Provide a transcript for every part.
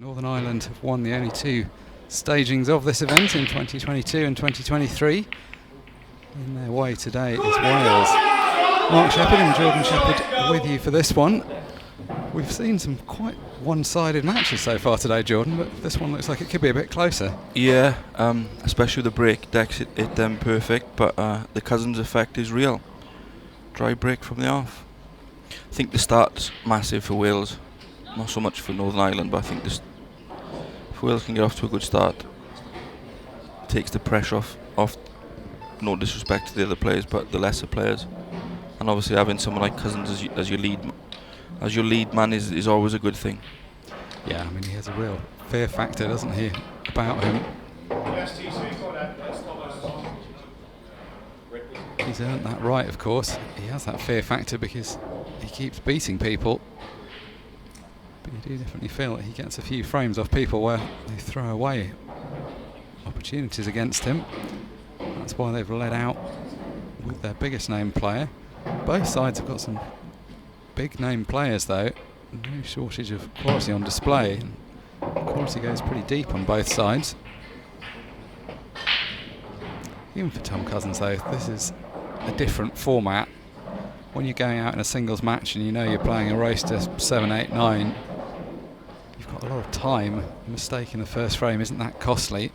Northern Ireland have won the only two stagings of this event in 2022 and 2023. In their way today is Wales. Mark Shepherd and Jordan Shepherd with you for this one. We've seen some quite one-sided matches so far today, Jordan, but this one looks like it could be a bit closer. Yeah, especially the break decks hit them perfect, but the Cousins effect is real. Dry break from the off. I think the start's massive for Wales, not so much for Northern Ireland, but I think if Wales can get off to a good start, it takes the pressure off. No disrespect to the other players, but the lesser players, and obviously having someone like Cousins as your lead man is always a good thing. Yeah, I mean, he has a real fear factor, doesn't he, about him. He's earned that right, of course. He has that fear factor because he keeps beating people. But you do definitely feel that he gets a few frames off people where they throw away opportunities against him. That's why they've led out with their biggest name player. Both sides have got some big name players though. No shortage of quality on display. Quality goes pretty deep on both sides. Even for Tom Cousins though, this is a different format. When you're going out in a singles match and you know you're playing a race to 7, 8, 9, you've got a lot of time. A mistake in the first frame isn't that costly.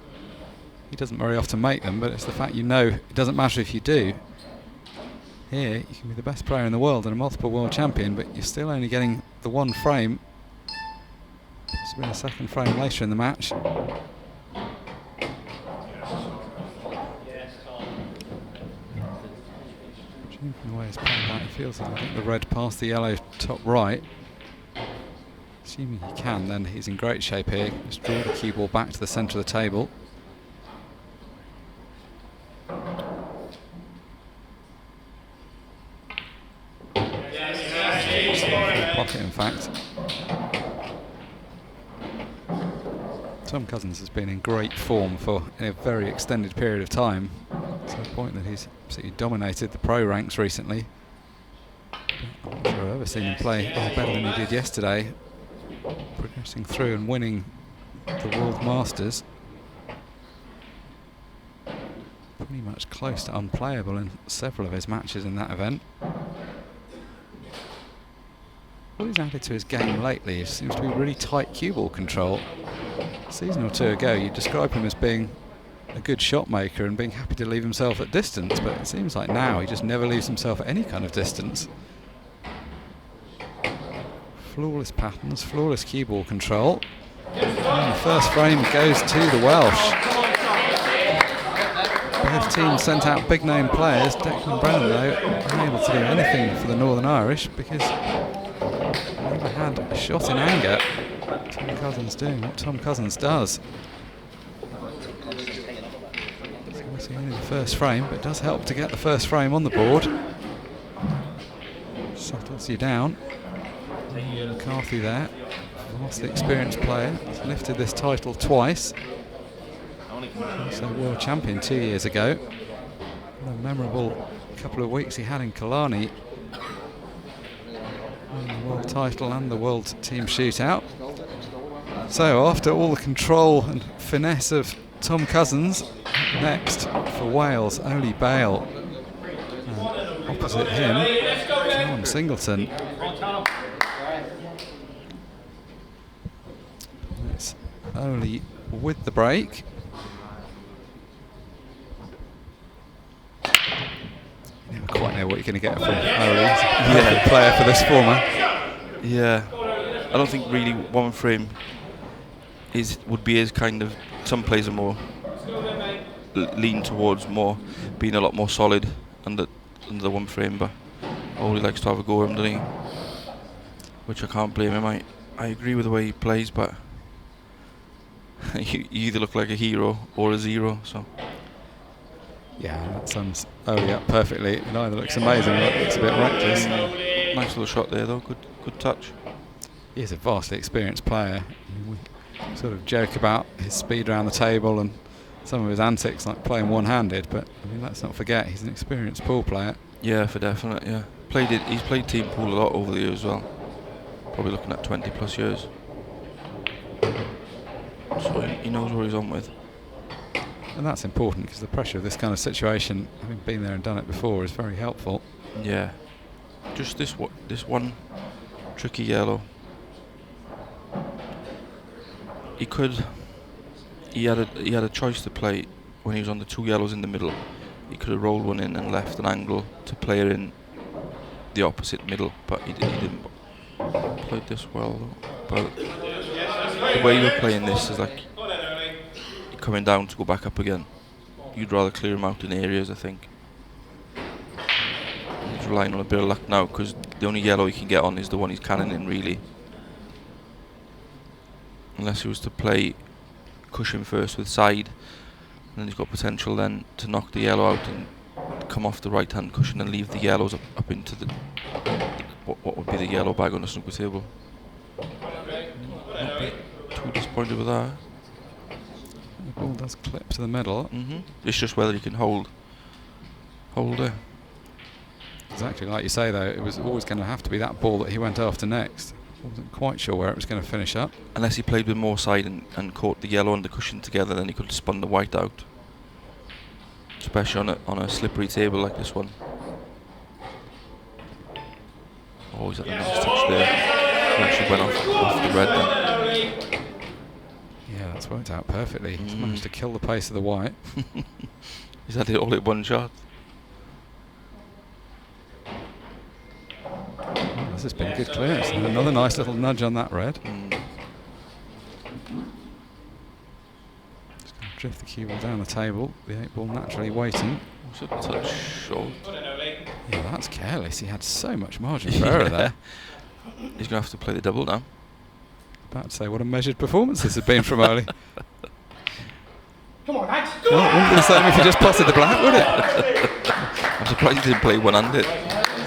He doesn't very often make them, but it's the fact you know it doesn't matter if you do. Here, you can be the best player in the world and a multiple world champion, but you're still only getting the one frame. Possibly a second frame later in the match. Judging from the way he's playing that, he feels like the red past the yellow top right. Assuming he can, then he's in great shape here. Just draw the cue ball back to the centre of the table. Pocket, in fact. Tom Cousins has been in great form for a very extended period of time, to the point that he's absolutely dominated the pro ranks recently. I'm not sure I've ever seen him play any better than he did yesterday, progressing through and winning the World Masters. Pretty much close to unplayable in several of his matches in that event. What he's added to his game lately seems to be really tight cue ball control. A season or two ago you described him as being a good shot maker and being happy to leave himself at distance, but it seems like now he just never leaves himself at any kind of distance. Flawless patterns, flawless cue ball control. And the first frame goes to the Welsh. Both teams sent out big name players. Declan and Brennan though unable to do anything for the Northern Irish because never had a shot in anger. Tom Cousins doing what Tom Cousins does. It's obviously only the first frame, but it does help to get the first frame on the board. Settles you down. McCarthy there, vastly experienced player. He's lifted this title twice. Also world champion 2 years ago. What a memorable couple of weeks he had in Killarney. The world title and the world team shootout. So after all the control and finesse of Tom Cousins, next for Wales, Oli Bale. And opposite him, Callum Singleton. It's Oli with the break. You never quite know what you're going to get from Oli. He's a perfect player for this format. Yeah, I don't think really one frame would be as kind of. Some players are more lean towards more being a lot more solid under the one frame, but Oli likes to have a go at him, doesn't he? Which I can't blame him. I agree with the way he plays, but you either look like a hero or a zero. So yeah, that sums Oli up perfectly. It either looks amazing or it looks a bit reckless. Nice little shot there though, good touch. He is a vastly experienced player. We sort of joke about his speed around the table and some of his antics like playing one-handed, but I mean, let's not forget he's an experienced pool player. Yeah, for definite, yeah. He's played team pool a lot over the years as well. Probably looking at 20 plus years. So he knows what he's on with. And that's important because the pressure of this kind of situation, having been there and done it before, is very helpful. Yeah. Just this one tricky yellow. He had a choice to play when he was on the 2 yellows in the middle. He could have rolled one in and left an angle to play it in the opposite middle, but he didn't. Played this well though. But the way you're playing this is like you're coming down to go back up again. You'd rather clear him out in areas, I think. He's relying on a bit of luck now because the only yellow he can get on is the one he's cannoning, really. Unless he was to play cushion first with side, and then he's got potential then to knock the yellow out and come off the right hand cushion and leave the yellows up into the what would be the yellow bag on the snooker table. Not be too disappointed with that. The ball does clip to the middle. It's just whether he can hold it. Exactly like you say though, it was always going to have to be that ball that he went after next. Wasn't quite sure where it was going to finish up. Unless he played with more side and caught the yellow and the cushion together, then he could have spun the white out. Especially on a slippery table like this one. Oh, he's had a nice touch there. He actually went off the red then. Yeah, that's worked out perfectly. He's managed to kill the pace of the white. He's had it all at one shot. This has been a good clearance. And another nice little nudge on that red. Just going to drift the cue ball down the table. The 8 ball naturally waiting. Was a touch short. Yeah, that's careless. He had so much margin for error there. He's going to have to play the double now. About to say what a measured performance this has been from Oli. Come on, Max. Well, it wouldn't be the same if he just potted the black, would it? I'm surprised he didn't play one-handed.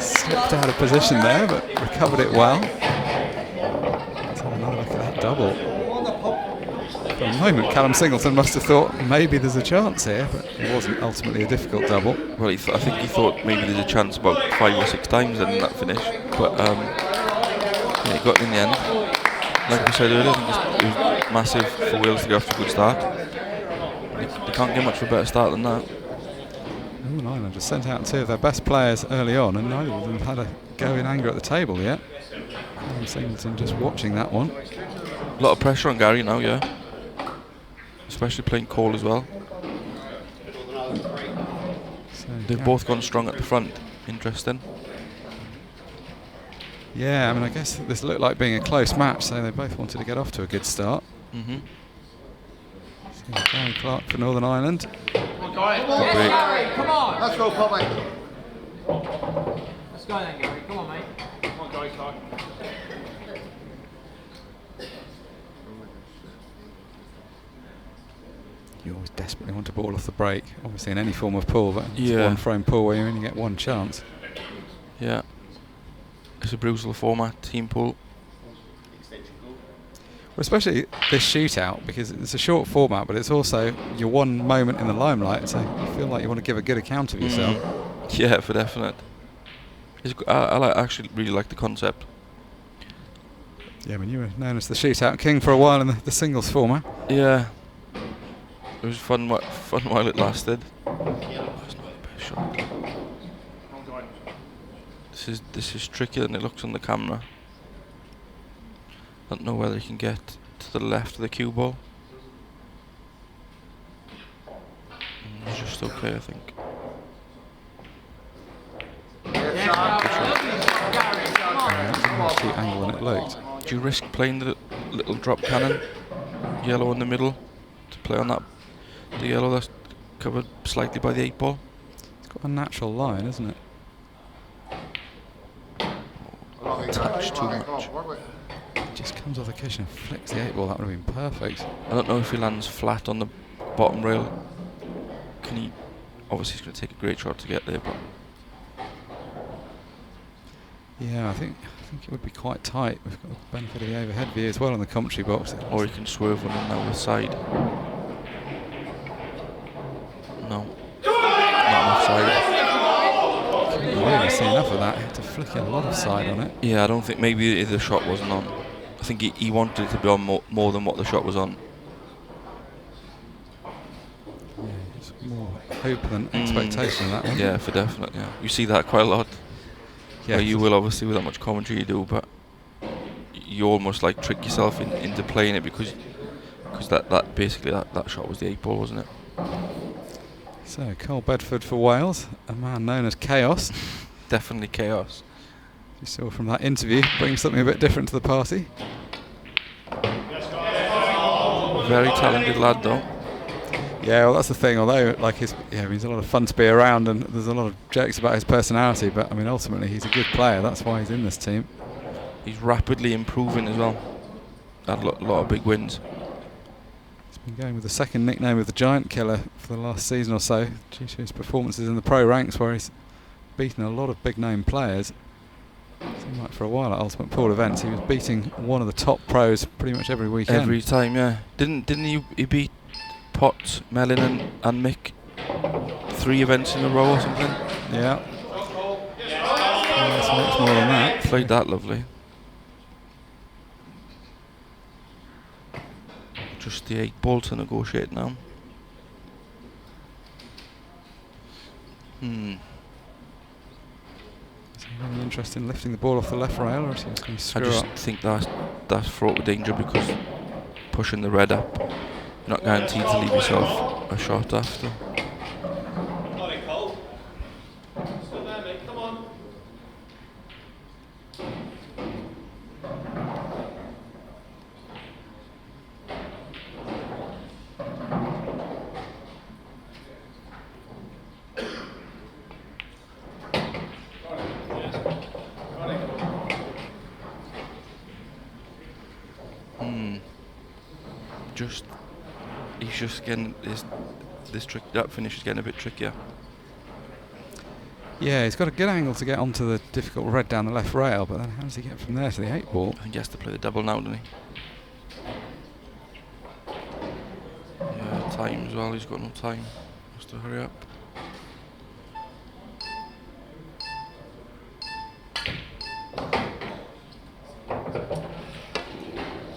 Slipped out of position there, but recovered it well. Let's have another look at that double. For a moment, Callum Singleton must have thought maybe there's a chance here, but it wasn't ultimately a difficult double. Well, I think he thought maybe there's a chance about 5 or 6 times in that finish, but yeah, he got it in the end. Like I said earlier, I think it was massive for Wales to get off to a good start. They can't get much of a better start than that. Northern Ireland just sent out 2 of their best players early on, and neither of them had a go in anger at the table yet. Callum Singleton just watching that one. A lot of pressure on Gary now, yeah. Especially playing Cole as well. So They've both gone strong at the front. Interesting. Yeah, I mean, I guess this looked like being a close match, so they both wanted to get off to a good start. So Gary Clark for Northern Ireland. Come on. Let's go, Poppy. Let's go then, Gary. Come on, mate. Come on, Gary Clark. You always desperately want to ball off the break, obviously in any form of pool, but it's Yeah. one frame pool where you only get one chance. Yeah. It's a brutal format, team pool. Well, especially this shootout, because it's a short format, but it's also your one moment in the limelight, so you feel like you want to give a good account of yourself. Yeah, for definite. Actually really like the concept. Yeah, I mean, you were known as the shootout king for a while in the singles format. Yeah. It was fun while it lasted. That's not a bad shot. This is trickier than it looks on the camera. I don't know whether he can get to the left of the cue ball. It's just okay, I think. More cute angle than it looked. Do you risk playing the little drop cannon, yellow in the middle, to play on that the yellow that's covered slightly by the 8 ball? It's got a natural line, isn't it? Touch too much. It just comes off the cushion and flicks the 8 ball. That would have been perfect. I don't know if he lands flat on the bottom rail. Can he? Obviously, he's going to take a great shot to get there, but Yeah, I think it would be quite tight. We've got the benefit of the overhead view as well in the commentary box. or he can swerve one in now with side. No, not enough side. Couldn't really see enough of that. He had to flick a lot of side on it. Yeah, I don't think maybe the shot wasn't on. I think he wanted it to be on more than what the shot was on. more hope than expectation in that one. Yeah, for definite. Yeah, you see that quite a lot. Yeah, You will obviously with that much commentary you do, but you almost like trick yourself into playing it because that basically that shot was the 8 ball, wasn't it? So Cole Bedford for Wales, a man known as Chaos. Definitely chaos. You saw from that interview, brings something a bit different to the party. Very talented lad though. Yeah, well that's the thing. Although he's a lot of fun to be around, and there's a lot of jokes about his personality. But I mean, ultimately he's a good player. That's why he's in this team. He's rapidly improving as well. Had a lot of big wins. He's been going with the second nickname of the Giant Killer for the last season or so, due to his performances in the pro ranks, where he's beaten a lot of big name players. Seemed like for a while at Ultimate Pool events he was beating one of the top pros pretty much every weekend. Every time, yeah. Didn't he beat Potts, Mellon and Mick 3 events in a row or something? Yeah. So much more than that. Played that lovely. Just the 8 ball to negotiate now. Is he really interested in lifting the ball off the left rail, or is he just going to screw I just up? think that's fraught with danger because pushing the red up, you're not guaranteed to leave yourself a shot after. He's just getting that finish is getting a bit trickier. Yeah, he's got a good angle to get onto the difficult red down the left rail, but then how does he get from there to the 8 ball? I think he has to play the double now, doesn't he? Yeah, time as well. He's got no time. Has to hurry up.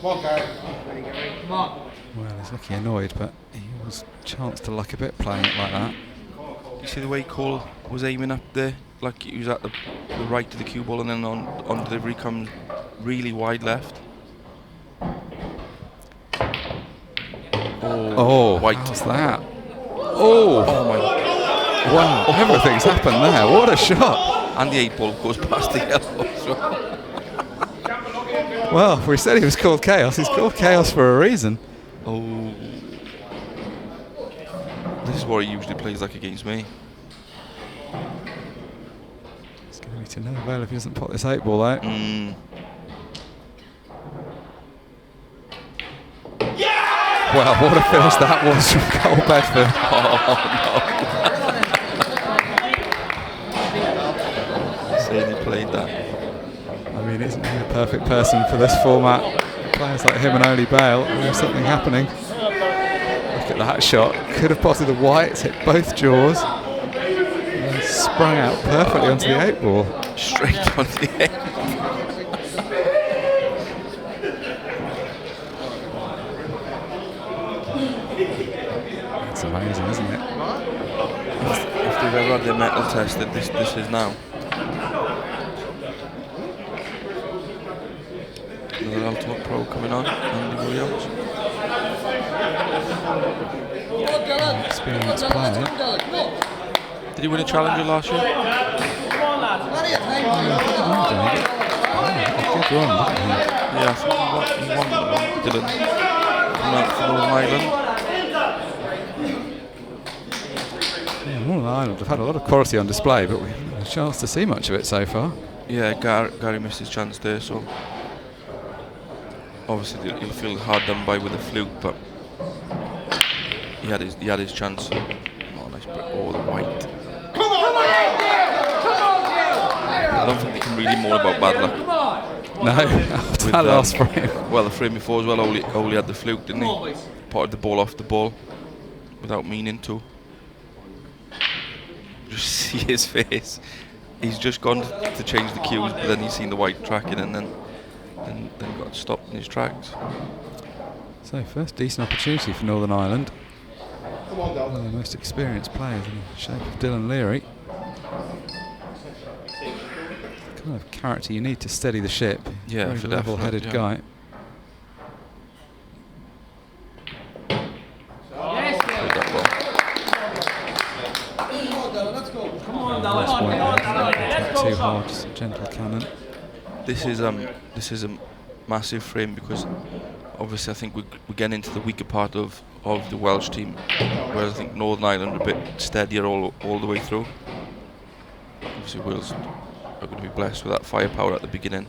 Come on, Gary. Come on. Well, he's looking annoyed, but he was chance to luck a bit playing it like that. You see the way Cole was aiming up there, like he was at the right of the cue ball, and then on delivery comes really wide left. Oh, white. How's that? Oh my! Wow, everything's happened there. What a shot! And the 8 ball goes past the yellow. Well, we said he was called Chaos. He's called Chaos for a reason. Oh, this is what he usually plays like against me. It's going to be to no avail if he doesn't pot this 8 ball out. Well, what a finish that was from Cole Bedford. Oh no. Saying he played that. I mean, isn't he the perfect person for this format? Players like him and Oli Bale, there's something happening. Look at that shot. Could have potted the whites, hit both jaws. And sprung out perfectly onto the 8 ball. Straight onto the 8. It's amazing, isn't it? If they've ever had their metal tested, this is now. Another Ultimate Pro coming on, Andy Williams. Experienced player. Did he win a Challenger last year? Good run, didn't he? Yeah, I think he won Dylan. Coming out from Northern Ireland. Yeah, Northern Ireland have had a lot of quality on display, but we haven't had a chance to see much of it so far. Yeah, Gary missed his chance there, so obviously he'll feel hard done by with the fluke, but he had his chance. Oh, nice break. Oh, the white. I don't think they can really moan about bad luck. No, after that last frame. Well, the frame before as well, Oli had the fluke, didn't he? Potted the ball off the ball without meaning to. Just see his face. He's just gone to change the cues, but then he's seen the white tracking and then got stopped in his tracks. So first decent opportunity for Northern Ireland. one of the most experienced players in the shape of Dylan Leary. The kind of character you need to steady the ship. Yeah, very for level-headed definite, yeah. guy. Not too hard, just a gentle cannon. This is a massive frame because obviously I think we're getting into the weaker part of the Welsh team, whereas I think Northern Ireland are a bit steadier all the way through. Obviously Wales are going to be blessed with that firepower at the beginning.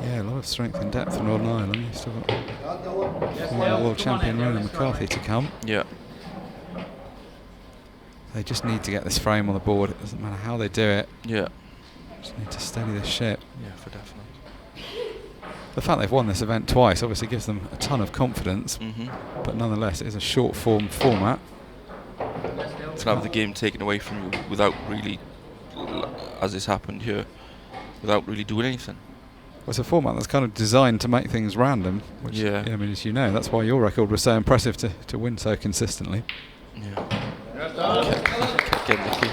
Yeah, a lot of strength and depth in Northern Ireland. You've still got former world champion Brennan McCarthy to come. Yeah. They just need to get this frame on the board. It doesn't matter how they do it. Yeah. Just need to steady the ship. Yeah, for definite. The fact they've won this event twice obviously gives them a ton of confidence, but nonetheless it is a short form format. To have the game taken away from you without really, as has happened here, without really doing anything. Well, it's a format that's kind of designed to make things random, which, Yeah. I mean, as you know, that's why your record was so impressive to win so consistently. Yeah. Kept getting the key.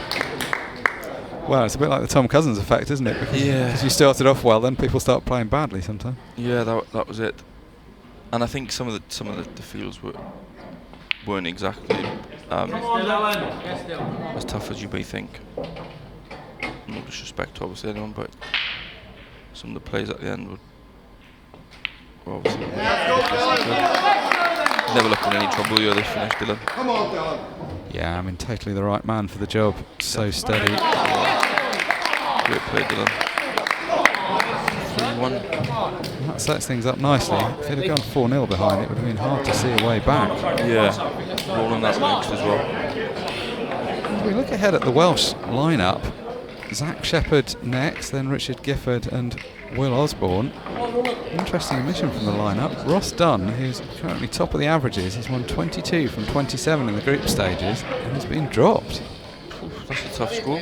Well, it's a bit like the Tom Cousins effect, isn't it? Because you started off well, then people start playing badly sometimes. Yeah, that was it. And I think some of the fields weren't exactly as tough as you may think. No disrespect to obviously anyone, but some of the plays at the end were obviously never looked in any trouble. You're this finished, Dylan. Come on, Dylan. Yeah, I mean, totally the right man for the job. So steady. Great play, Dylan. 3-1. And that sets things up nicely. If they'd have gone 4-0 behind, it would have been hard to see a way back. Yeah, rolling that next as well. As we look ahead at the Welsh lineup, Zach Shepherd next, then Richard Gifford and Will Osborne. Interesting omission from the lineup. Ross Dunn, who's currently top of the averages, he's won 22 from 27 in the group stages and has been dropped. Oof, that's a tough score.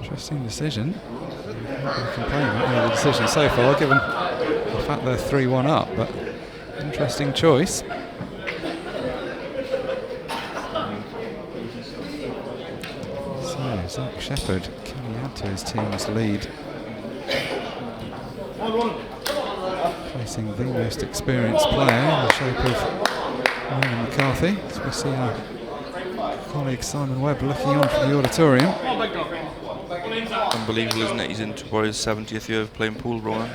Interesting decision. I complain about the decision so far, given the fact they're 3-1 up, but interesting choice. So, Zach Shepherd, can he add to his team's lead? Facing the most experienced player in the shape of Brennan McCarthy. As we see our colleague Simon Webb looking on from the auditorium. Unbelievable, isn't it? He's into his 70th year of playing pool, Ronan,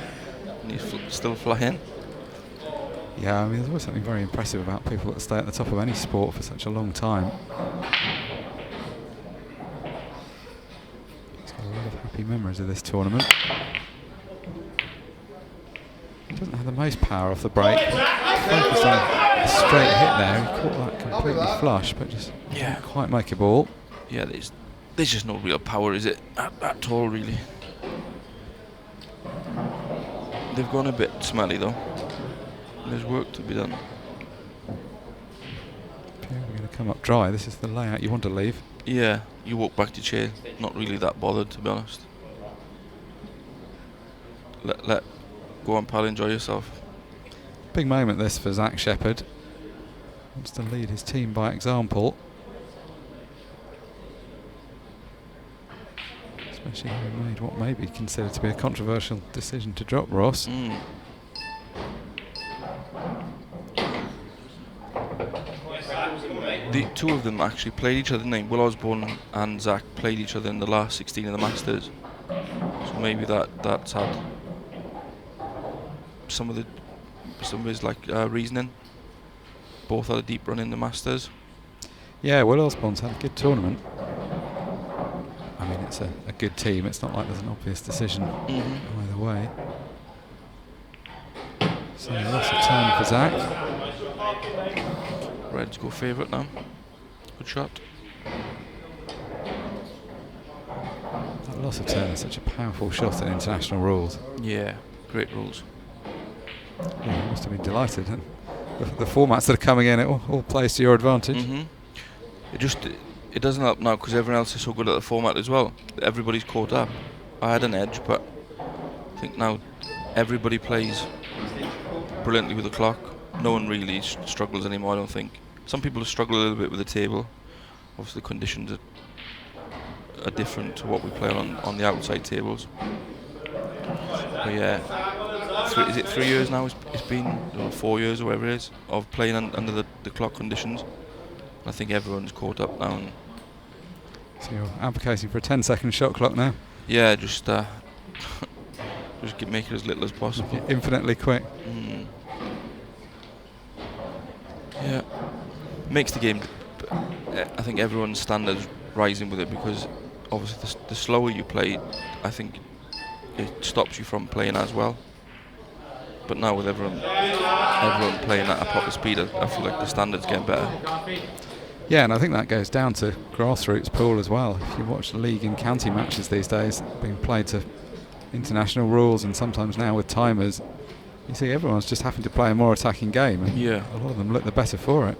and he's still flying. Yeah, I mean, there's always something very impressive about people that stay at the top of any sport for such a long time. He's got a lot of happy memories of this tournament. He doesn't have the most power off the break. Focused on a straight hit there. He caught that completely flush, but just didn't quite make a ball. Yeah, there's just no real power, is it? At all, really. They've gone a bit smelly, though. There's work to be done. Okay, we're going to come up dry. This is the layout you want to leave. Yeah, you walk back to chair, not really that bothered, to be honest. Let go on, pal, enjoy yourself. Big moment this for Zach Shepherd. Wants to lead his team by example. Especially having made what may be considered to be a controversial decision to drop Ross. The two of them actually played each other, Will Osborne and Zach played each other in the last 16 of the Masters. So maybe that's had some of his reasoning. Both had a deep run in the Masters. Yeah, Will Osborne's had a good tournament. I mean, it's a good team. It's not like there's an obvious decision either way. So lots of turn for Zach. Reds go favourite now. Good shot. That loss of turn is such a powerful shot in international rules. Yeah, great rules. Yeah, you must have been delighted. And the formats that are coming in, it all plays to your advantage. It doesn't help now because everyone else is so good at the format as well. Everybody's caught up. I had an edge, but I think now everybody plays brilliantly with the clock, no one really struggles anymore, I don't think. Some people struggle a little bit with the table. Obviously the conditions are different to what we play on the outside tables. But yeah, is it 3 years now? It's been, or 4 years or whatever it is, of playing under the clock conditions. I think everyone's caught up now. And so you're advocating for a 10-second shot clock now? yeah, just make it as little as possible. Infinitely quick. Yeah, makes the game. I think everyone's standards rising with it, because obviously the slower you play, I think it stops you from playing as well. But now with everyone playing at a proper speed, I feel like the standards getting better. Yeah, and I think that goes down to grassroots pool as well. If you watch the league and county matches these days, being played to international rules and sometimes now with timers, you see everyone's just having to play a more attacking game, and yeah, a lot of them look the better for it.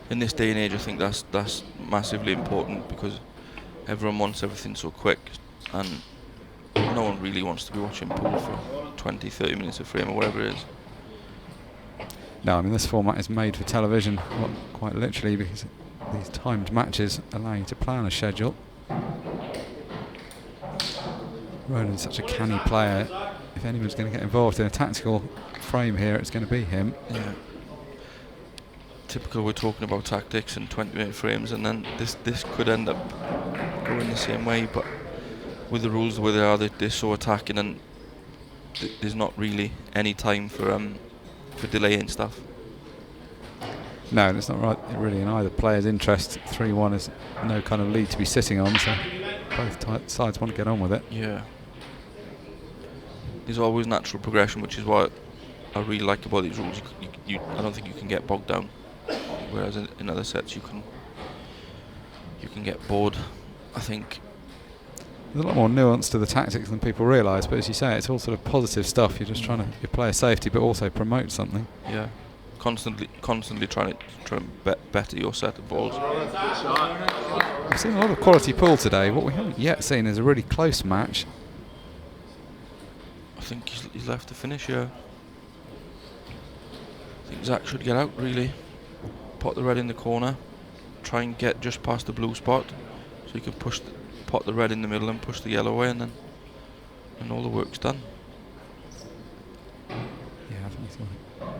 In this day and age, I think that's massively important, because everyone wants everything so quick, and no one really wants to be watching pool for 20-30 minutes of frame or whatever it is. No, I mean this format is made for television, quite literally, because these timed matches allow you to plan a schedule. Ronan's such a canny player. If anyone's going to get involved in a tactical frame here, it's going to be him. Yeah. Typical, we're talking about tactics and 20-minute frames, and then this could end up going the same way, but with the rules the way they are, they're so attacking, and there's not really any time for delaying stuff. No, and it's not right really in either player's interest. 3-1 is no kind of lead to be sitting on, so both sides want to get on with it. Yeah. There's always natural progression, which is what I really like about these rules. I don't think you can get bogged down, whereas in other sets you can get bored. I think there's a lot more nuance to the tactics than people realise, but as you say, it's all sort of positive stuff. You're just trying to your player safety, but also promote something. Yeah, constantly trying to better your set of balls. We've seen a lot of quality pool today. What we haven't yet seen is a really close match. I think he's left to finish here. I think Zach should get out, really. Pot the red in the corner. Try and get just past the blue spot, so you can pot the red in the middle and push the yellow away, and all the work's done. Yeah, I think he's going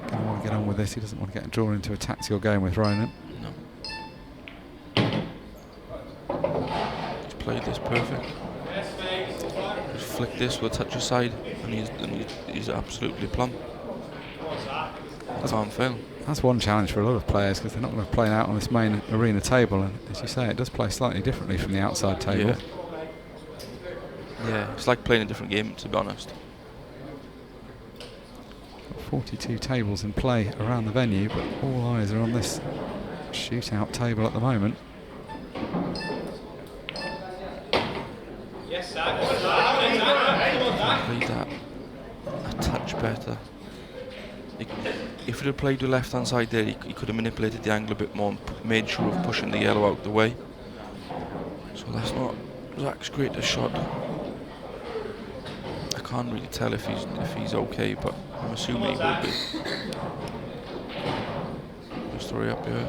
to want to get on with this. He doesn't want to get drawn into a tactical game with Ronan. No. He's played this perfect. Just flick this with a touch aside, and he's absolutely plumb. Can't fail. That's one challenge for a lot of players, because they're not going to play out on this main arena table, and as you say, it does play slightly differently from the outside table. Yeah, it's like playing a different game, to be honest. Got 42 tables in play around the venue, but all eyes are on this shootout table at the moment. Yes, sir. Played that a touch better. If he'd have played the left hand side there, he could have manipulated the angle a bit more and made sure of pushing the yellow out the way. So that's not Zach's greatest shot. I can't really tell if he's okay, but I'm assuming he will be. Just throw it up here.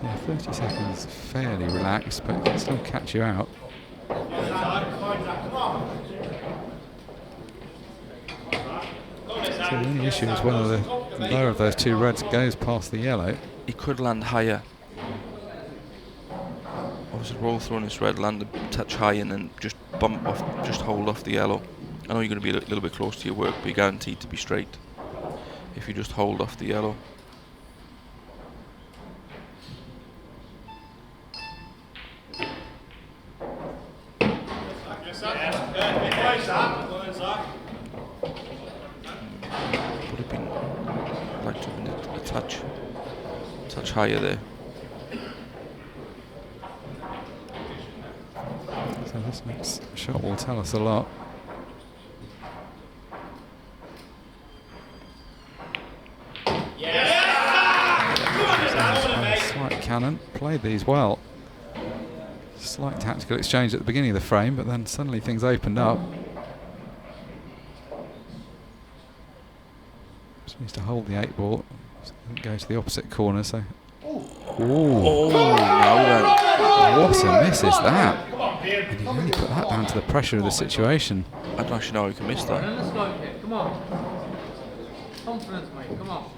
Yeah, 30 seconds fairly relaxed, but it can still catch you out. So the only issue is whether the lower of those two reds goes past the yellow. He could land higher. Obviously roll through on this red, land a touch high, and then just bump off, just hold off the yellow. I know you're going to be a little bit close to your work, but you're guaranteed to be straight if you just hold off the yellow. Would have been like to have been a touch higher there. So this next shot will tell us a lot. Slight cannon, played these well. Slight tactical exchange at the beginning of the frame, but then suddenly things opened up. Just needs to hold the 8 ball. Go to the opposite corner. So. Oh, now then. What a miss is that? And you really put that down to the pressure of the situation. I don't actually know how you can miss that. Let's go, kid. Come on. Confidence, mate. Come on.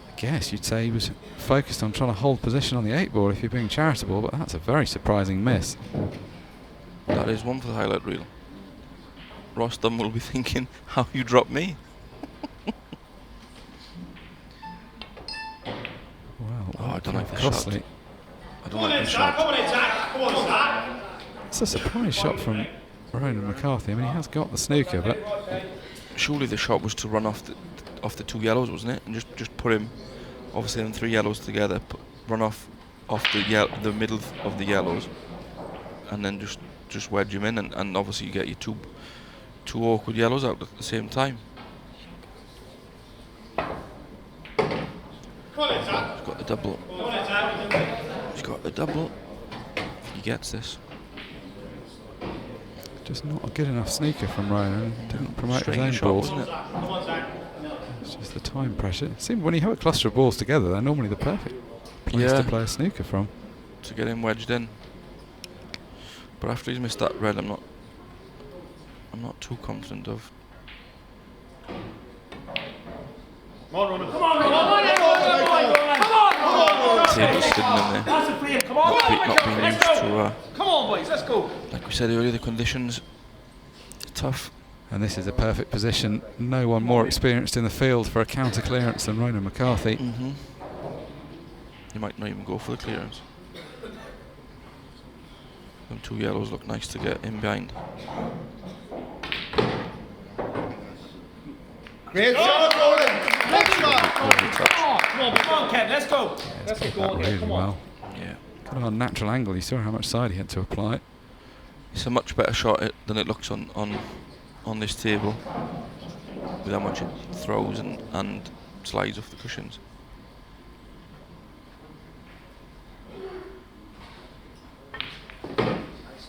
I guess you'd say he was focused on trying to hold position on the 8 ball if you're being charitable, but that's a very surprising miss. That is one for the highlight reel. Ross Dunn will be thinking, how you dropped me? Wow, Oh, I don't like the costly. shot. I don't like the shot. It's a surprise shot from Ronan McCarthy. I mean, he has got the snooker, but Surely the shot was to run off the 2 yellows, wasn't it? And just put him, obviously, them 3 yellows together, run off the middle of the yellows, and then just wedge him in, and obviously you get your two awkward yellows out at the same time. He's got the double. He's got the double. He gets this. just not a good enough snooker from Ronan. Didn't promote his own Strange balls. shot, wasn't it? It's just the time pressure. It seems when you have a cluster of balls together, they're normally the perfect place to play a snooker from. To get him wedged in. But after he's missed that red, I'm not too confident of. Come on, Ronan. Come on, Ronan. Table's sitting in there. That's a free. Come on, Not being used to. come on, boys, let's go. Like we said earlier, the conditions are tough. And this is a perfect position. No one more experienced in the field for a counter clearance than Ronan McCarthy. You might not even go for the clearance. Them 2 yellows look nice to get in behind. Great shot, Ronan. Next shot. Come on, Ken, let's go. Let's Played get that going really here, come on. well. Yeah. Kind of on natural angle. You saw how much side he had to apply. It's a much better shot than it looks on this table, with how much it throws and slides off the cushions.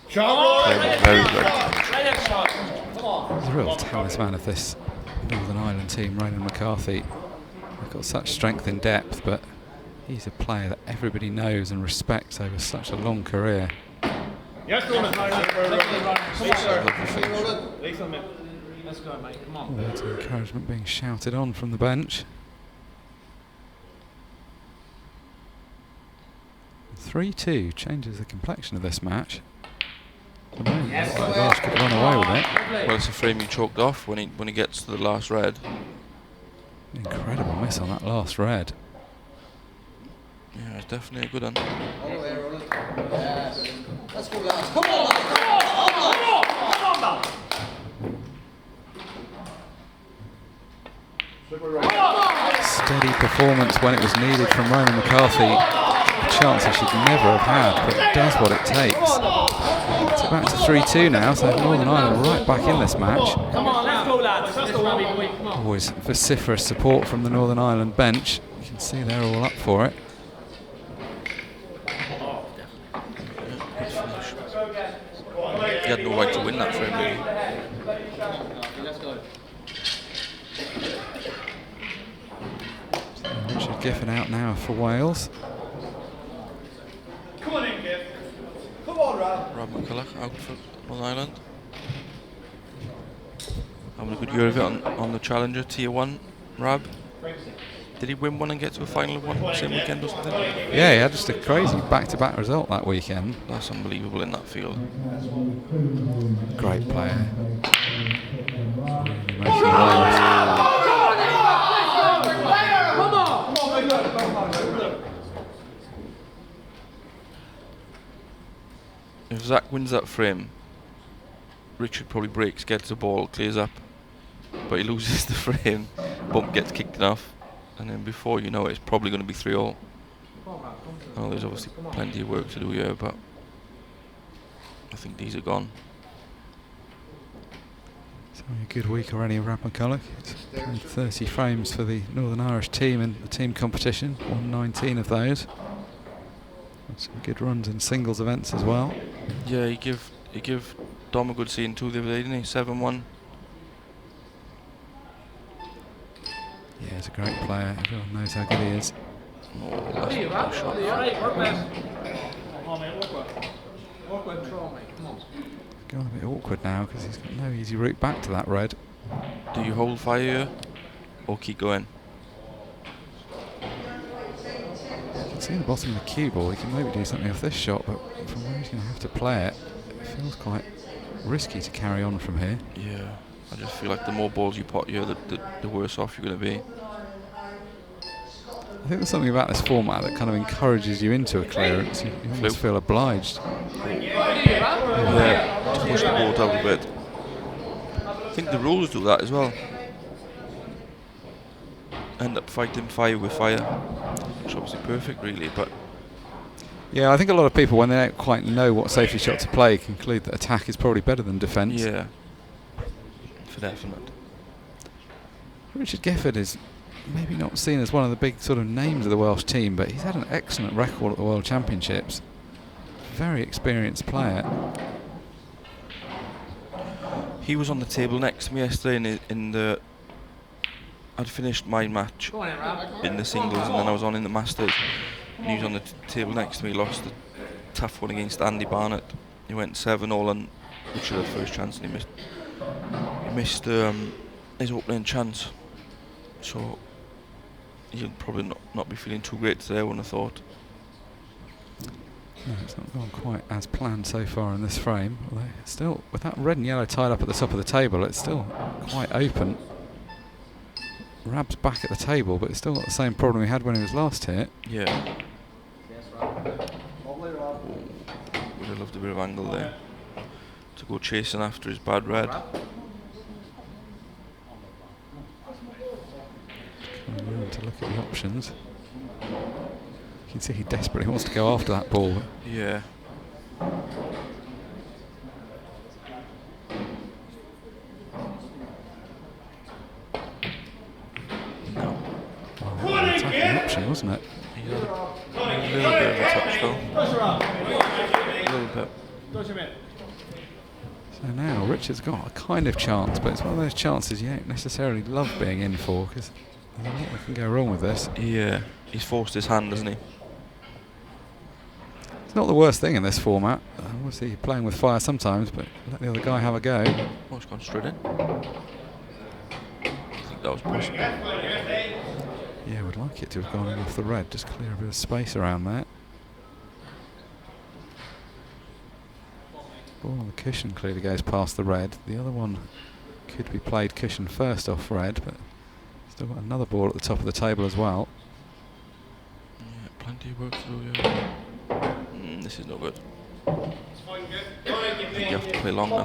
Shot, Ronan. Very, very Play that shot. Come on. He's a real talisman of this Northern Ireland team, Ronan McCarthy. They've got such strength in depth, but he's a player that everybody knows and respects over such a long career. Yes, Ronan. Let's go, mate. Come on. Words of encouragement being shouted on from the bench. 3-2 changes the complexion of this match. Yes. Welsh could run away with it. Well, it's a frame he choked off when he gets to the last red. Incredible miss on that last red. Yeah, it's definitely a good one. All the way, Ronan. Yes. Let's go, lads. Come on, Steady performance when it was needed from Ronan McCarthy. A chance he should never have had, but does what it takes. It's back to 3-2 now, so Northern Ireland right back in this match. Come on, let's go, lads. Let's go, Robbie boy. Come on. Always vociferous support from the Northern Ireland bench. You can see they're all up for it. He had no right to win that frame, really. Let's go. Richard Giffen out now for Wales. Come on in, kid. Come on, Rob. Rob McCulloch out for Northern Ireland. Having a good year of it on the Challenger Tier 1. Rob, did he win one and get to a final of one same weekend or something? Yeah, he had just a crazy back-to-back result that weekend. That's unbelievable in that field. Great player. Really making waves. If Zach wins that frame, Richard probably breaks, gets the ball, clears up, but he loses the frame, bump gets kicked off, and then before you know it, it's probably going to be 3-all. I know there's obviously plenty of work to do here, but I think these are gone. It's only a good week already of Rob McCulloch. It's played 30 frames for the Northern Irish team in the team competition, won 19 of those. Had some good runs in singles events as well. Yeah, he give Dom a good scene too the other day, didn't he? 7-1. Yeah, Yeah, he's a great player. Everyone knows how good he is. Oh, that's a lovely shot. It's going a bit awkward now because he's got no easy route back to that red. Do you hold fire here or keep going? You can see the bottom of the cue ball. He can maybe do something off this shot, but from where he's going to have to play it, it feels quite risky to carry on from here. Yeah, I just feel like the more balls you pot here, the worse off you're going to be. I think there's something about this format that kind of encourages you into a clearance. You almost feel obliged. Yeah, to push the ball out a bit. I think the rules do that as well. End up fighting fire with fire, which is obviously perfect really, but Yeah, I think a lot of people, when they don't quite know what safety shot to play, conclude that attack is probably better than defence. yeah, for definite. Richard Gifford is maybe not seen as one of the big sort of names of the Welsh team, but he's had an excellent record at the World Championships. Very experienced player. He was on the table next to me yesterday in the. I'd finished my match in the singles and then I was on in the Masters. And he was on the table next to me, lost a tough one against Andy Barnett. He went 7-all on which was the first chance and he missed his opening chance. So he'll probably not be feeling too great today, I wouldn't have thought. No, it's not gone quite as planned so far in this frame. Although it's still, with that red and yellow tied up at the top of the table, it's still quite open. Rab's back at the table, but it's still got the same problem he had when he was last hit. Yeah. Would have loved a bit of angle there to go chasing after his bad red. Coming round to look at the options. You can see he desperately wants to go after that ball. Yeah. No. Well, that was an attacking option, wasn't it? He had a little bit of a touch though. A little bit. So now Richard's got a kind of chance, but it's one of those chances you don't necessarily love being in for, because there's a lot that can go wrong with this. Yeah. He's forced his hand, hasn't he? It's not the worst thing in this format. Obviously you're playing with fire sometimes, but let the other guy have a go. Oh, it's gone straight in. I think that was possible. Yeah, would like it to have gone in off the red, just clear a bit of space around that. Ball on the cushion clearly goes past the red. The other one could be played cushion first off red, but still got another ball at the top of the table as well. Yeah, plenty of work to do here. This is no good. I think you have to play longer.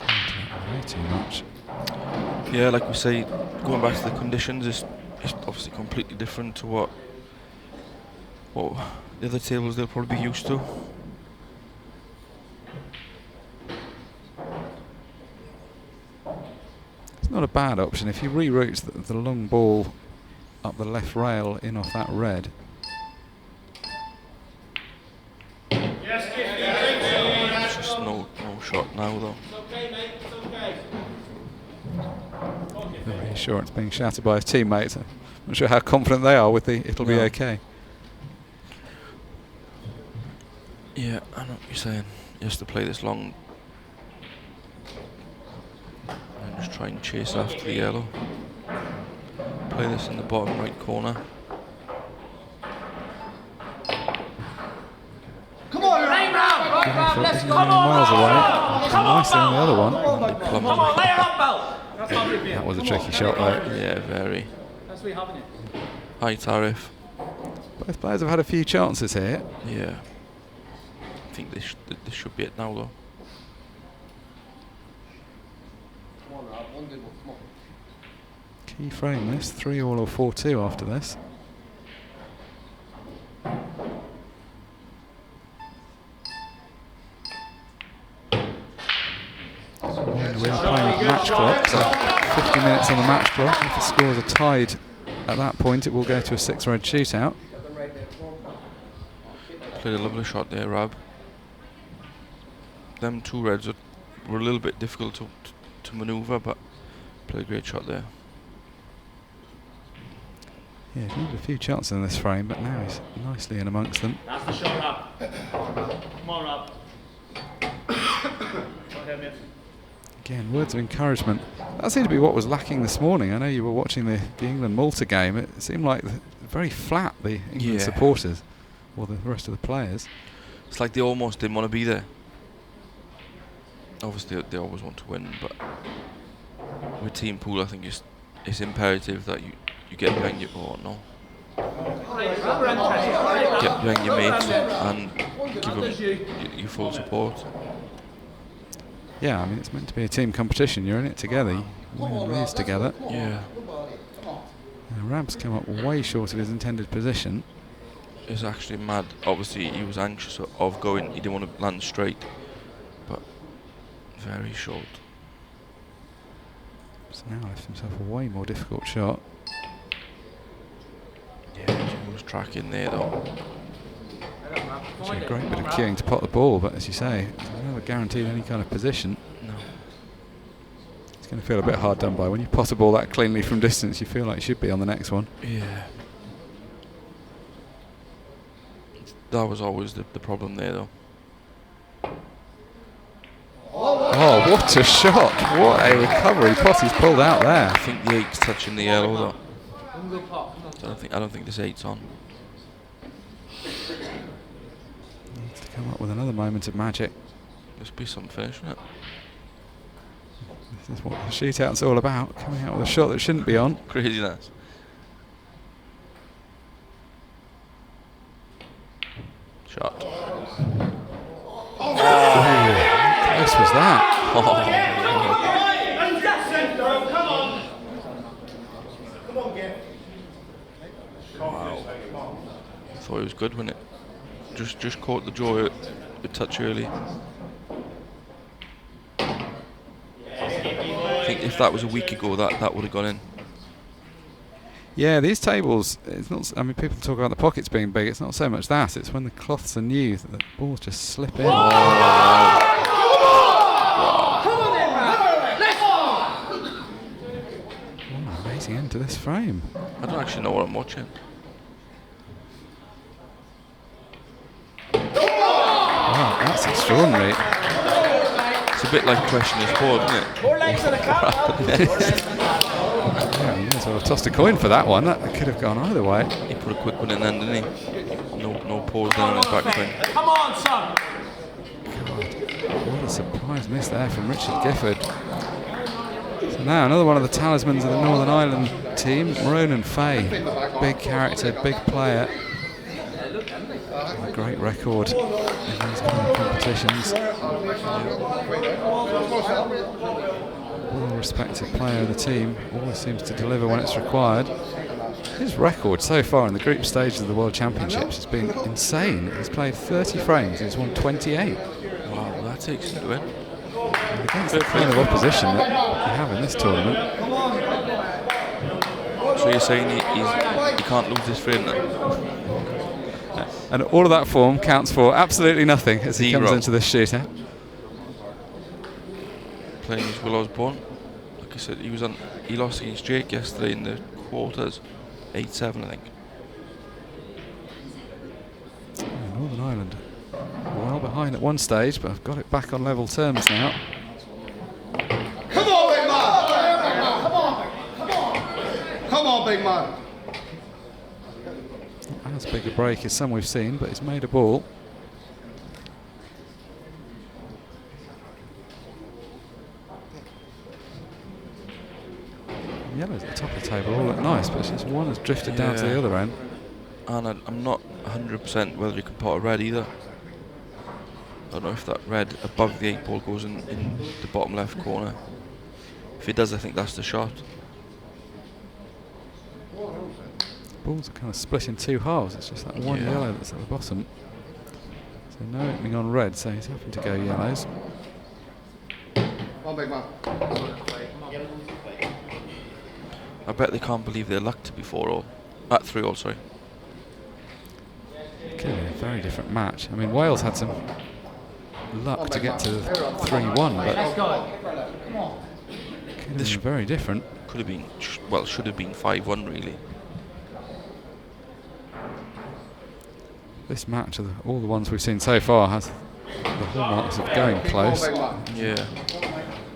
Way too much. Yeah, like we say, going back to the conditions is obviously completely different to what the other tables they'll probably be used to. It's not a bad option. If you reroute the long ball up the left rail in off that red. It's just no shot now though. The reassurance being shouted by his teammates. I'm not sure how confident they are with the it'll be okay. Yeah, I know what you're saying. He has to play this long and just try and chase after the yellow. Play this in the bottom right corner. Come on, Let's go. Miles away. Nicely on the other one. Come on, lay it up, Bell. That was a tricky shot though. Yeah, very. That's we having it. High tariff. Both players have had a few chances here. Yeah. I think this should be it now though. Key frame this, 3-all or 4-2 after this. And we are playing with match clock, so 50 minutes on the match clock. If the scores are tied at that point, it will go to a 6-red shootout. Played a lovely shot there, Rab. Them two reds were a little bit difficult to manoeuvre, but Played a great shot there. Yeah, he's had a few chances in this frame, but now he's nicely in amongst them. That's the shot, Rob. Come on, Rob. Again, words of encouragement. That seemed to be what was lacking this morning. I know you were watching the England-Malta game. It seemed like very flat, the England supporters, or the rest of the players. It's like they almost didn't want to be there. Obviously, they always want to win, but with team pool, I think it's imperative that you get behind your get behind your mates and give them your full support. Yeah, I mean, it's meant to be a team competition. You're in it together. You win and lose together. Yeah. Rab's come up way short of his intended position. It's actually mad. Obviously, he was anxious of going. He didn't want to land straight, but very short. So now left himself a way more difficult shot. Yeah, Jim was tracking there though. It's a great bit of cueing to pot the ball, but as you say, it's never guaranteed any kind of position. No. It's going to feel a bit hard done by. When you pot a ball that cleanly from distance, you feel like you should be on the next one. Yeah. That was always the problem there though. Oh, what a shot! What a recovery Potty's pulled out there. I think the 8's touching the yellow though. I don't think this 8's on. Needs to come up with another moment of magic. Must be some finish, isn't it? This is what the shootout's all about, coming out with a shot that shouldn't be on. Craziness. Shot. Oh, how close was that? Wow. Thought it was good, wasn't it? Just caught the draw a touch early. I think if that was a week ago, that would have gone in. Yeah, these tables, it's not. I mean, people talk about the pockets being big. It's not so much that. It's when the cloths are new that the balls just slip in. What an amazing end to this frame. I don't actually know what I'm watching. Wow, that's extraordinary. It's a bit like question is sport, isn't it? More legs on the cup. Yeah, you sort of tossed a coin for that one. That could have gone either way. He put a quick one in then, didn't he? No pause down on his back swing. Come on, son. God, what a surprise miss there from Richard Gifford. So now another one of the talismans of the Northern Ireland team, Ronan Fay. Big character, big player. A great record in these kind of competitions. Well-respected player of the team, always seems to deliver when it's required. His record so far in the group stages of the World Championships has been insane. He's played 30 frames and he's won 28. Wow, that takes him to win. And against the kind of opposition that you have in this tournament. So you're saying he can't lose this frame then? And all of that form counts for absolutely nothing as he comes Zero. into this shootout. Playing as Will Osborne. Like I said, he lost against Jake yesterday in the quarters. 8-7, I think. Yeah, Northern Ireland well behind at one stage, but I've got it back on level terms now. Come on, big man! Come on! Come on, big man! Not as big a break as some we've seen, but he's made a ball. Yellows at the top of the table all look nice, but it's just one has drifted down to the other end. And I'm not 100% whether you can pot a red either. I don't know if that red above the 8 ball goes in the bottom left corner. If it does, I think that's the shot. Balls are kind of split in two halves. It's just that one yellow that's at the bottom. So no opening on red, so he's having to go yellows. Come on, big man. I bet they can't believe they're luck to be 4-all. 3-all, sorry. Clearly a very different match. I mean, Wales had some luck to get to 3-1, but This very different. Could have been, well, should have been 5-1 really. This match, all the ones we've seen so far, has the hallmarks of going close. Yeah.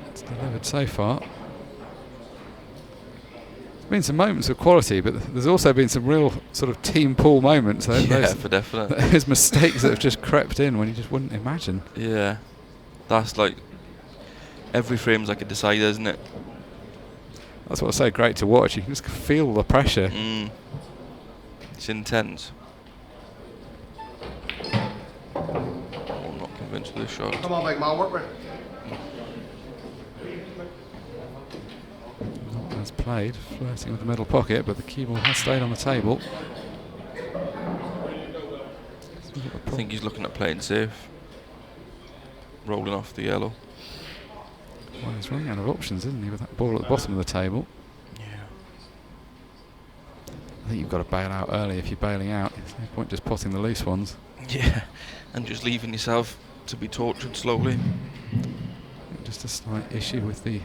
It's delivered so far. There's been some moments of quality, but there's also been some real sort of team pool moments. Yeah, for definite. There's mistakes that have just crept in when you just wouldn't imagine. Yeah. That's like, every frame's like a decider, isn't it? That's what's so great to watch. You can just feel the pressure. It's intense. I'm not convinced with this shot. Come on, big man, work with it. Not as played, flirting with the middle pocket, but the cue ball has stayed on the table. I think he's looking at playing safe. Rolling off the yellow. Well, he's running out of options, isn't he, with that ball at the bottom of the table? Yeah. I think you've got to bail out early if you're bailing out. There's no point just potting the loose ones. Yeah. And just leaving yourself to be tortured slowly. Just a slight issue with the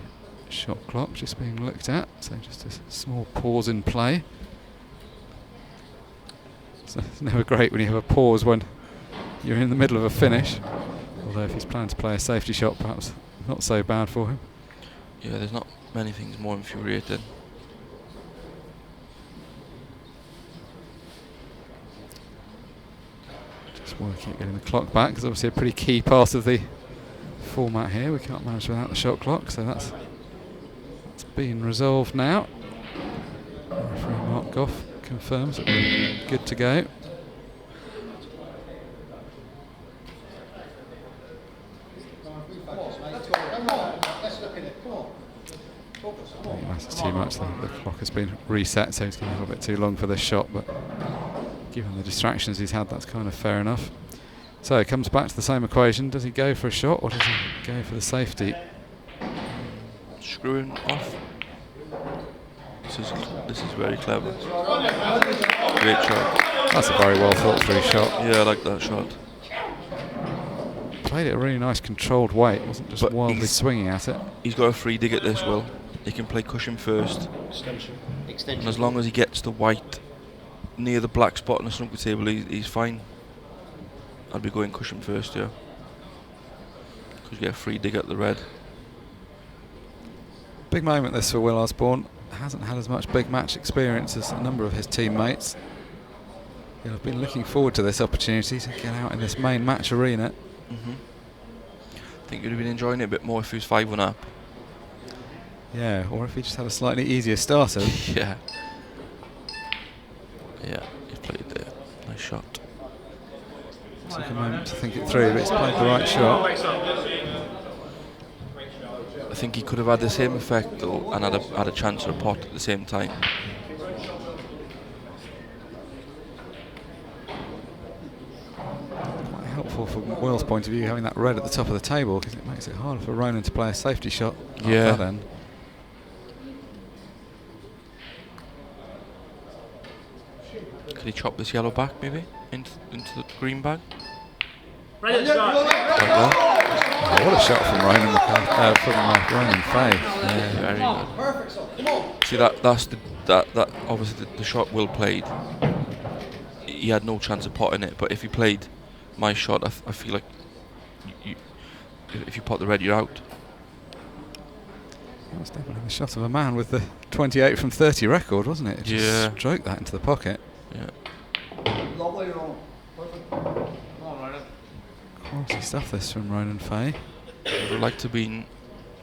shot clock just being looked at, so just a small pause in play. So it's never great when you have a pause when you're in the middle of a finish. Although if he's planning to play a safety shot, perhaps not so bad for him. Yeah, there's not many things more infuriating. Just working at getting the clock back, because obviously a pretty key part of the format here. We can't manage without the shot clock, so that's been resolved now. Referee Mark Goff confirms that we're good to go. I think that's too much. The clock has been reset, so he's getting a little bit too long for this shot, but given the distractions he's had, that's kind of fair enough. So it comes back to the same equation. Does he go for a shot, or does he go for the safety? Screwing off. This is very clever. Great shot. That's a very well thought through shot. Yeah, I like that shot. Played it a really nice controlled way. It wasn't just But wildly swinging at it. He's got a free dig at this, Will. He can play cushion first. And as long as he gets the white near the black spot on the snooker table, he's fine. I'd be going cushion first, yeah. Because you get a free dig at the red. Big moment this for Will Osborne. Hasn't had as much big match experience as a number of his teammates. He'll have been looking forward to this opportunity to get out in this main match arena. I think you'd have been enjoying it a bit more if he was 5-1 up. Yeah, or if he just had a slightly easier starter. Yeah. Yeah, he's played there. Nice shot. Took a moment to think it through, but he's played the right shot. I think he could have had the same effect though, and had a chance of a pot at the same time. Quite helpful from Will's point of view, having that red at the top of the table, because it makes it harder for Ronan to play a safety shot at that end. Could he chop this yellow back maybe into the green bag? Brennan, start. Like that. Oh, what a shot from Ronan Fay. Yeah, very good. See that obviously the shot Will played. He had no chance of potting it, but if he played my shot, I feel like if you pot the red, you're out. That was definitely the shot of a man with the 28 from 30 record, wasn't it? It just Yeah. stroked that into the pocket. Yeah. Lovely, Ron. Perfect. Come on, Ronan. Quality stuff this from Ronan Fay. I would like to be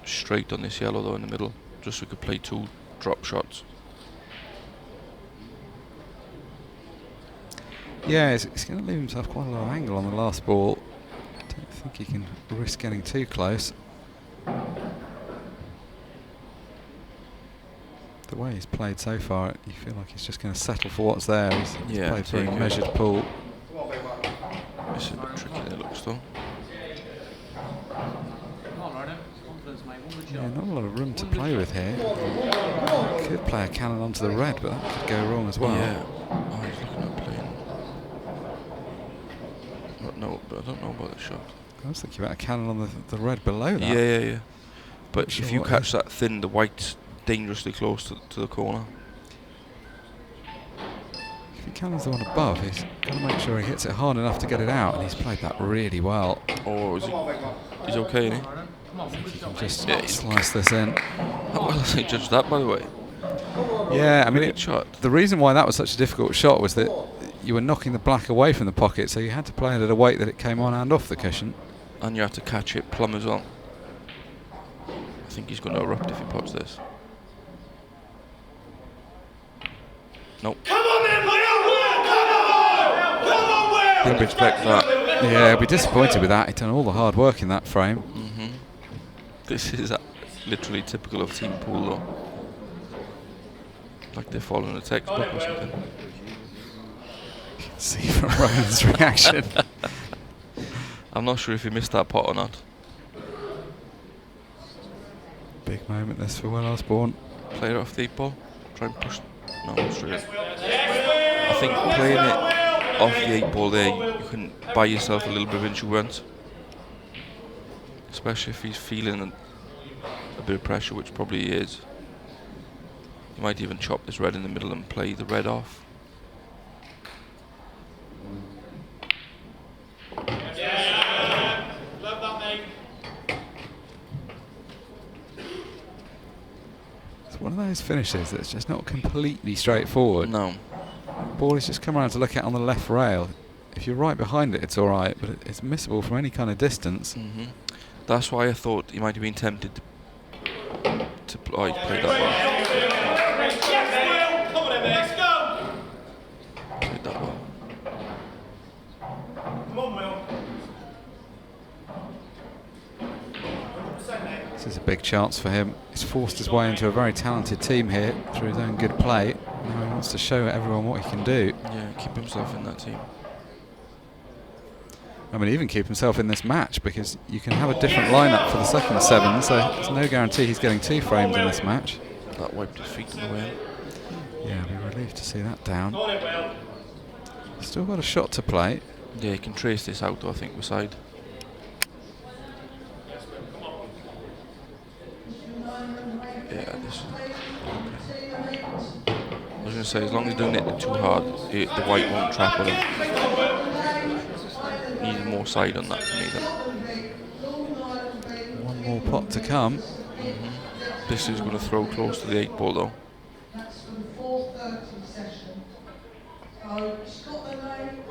straight on this yellow though in the middle, just so we could play 2 drop shots. Yeah, he's going to leave himself quite a low angle on the last ball. I don't think he can risk getting too close. The way he's played so far, you feel like he's just going to settle for what's there. He's Yeah, played very take it. measured pool. It's a bit tricky there, looks though. Come on, Ronan. Confidence, mate. One good shot. Yeah, not a lot of room to play with here. Could play a cannon onto the red, but that could go wrong as well. Yeah. Oh, he's looking at playing. But I don't know about the shot. I was thinking about a cannon on the red below that. Yeah. But Sure if you what catch that thin, the white's dangerously close to the corner. If he cannons the one above, he's got to make sure he hits it hard enough to get it out, and he's played that really well. Or is he? He's okay, isn't he? Come on, good job. Just Yeah, he's slice this in. How well has he judged that, by the way? Yeah, I mean, Great shot. the reason why that was such a difficult shot was that you were knocking the black away from the pocket, so you had to play it at a weight that it came on and off the cushion. And you have to catch it plumb as well. I think he's going to erupt if he pots this. Nope. Come on, then, player! Come on! Come on, Will! Didn't expect that. Yeah, I'd be disappointed with that. He'd done all the hard work in that frame. This is literally typical of team pool, though. Like they're following a textbook or something. See from Rowan's reaction. I'm not sure if he missed that pot or not. Big moment this for Will Osborne. Play it off the 8 ball. Try and push. No, straight. I think playing it off the 8 ball there, you can buy yourself a little bit of insurance. Especially if he's feeling a bit of pressure, which probably he is. You might even chop this red in the middle and play the red off. Love that, mate. It's one of those finishes that's just not completely straightforward. No. Ball is just come around to look at on the left rail. If you're right behind it, it's alright, but it's missable from any kind of distance. That's why I thought he might have been tempted to play that well. Yes, Will. Come on, then, let's go. Played that well. Come on, Will. This is a big chance for him. He's forced his way into a very talented team here through his own good play. Now he wants to show everyone what he can do. Yeah, keep himself in that team. I mean, even keep himself in this match, because you can have a different lineup for the second 7, so there's no guarantee he's getting 2 frames in this match. That wiped his feet in the way. Yeah, I'll be relieved to see that down. Come on, then, Will. Still got a shot to play. Yeah, you can trace this out, though, I think, with side. Yeah, this. I was going to say, as long as he doesn't hit it too hard, the white won't trap with him. Need more side on that for me then. One more pot to come. This is going to throw close to the 8 ball, though. That's from 4:30 session. So it's got the name.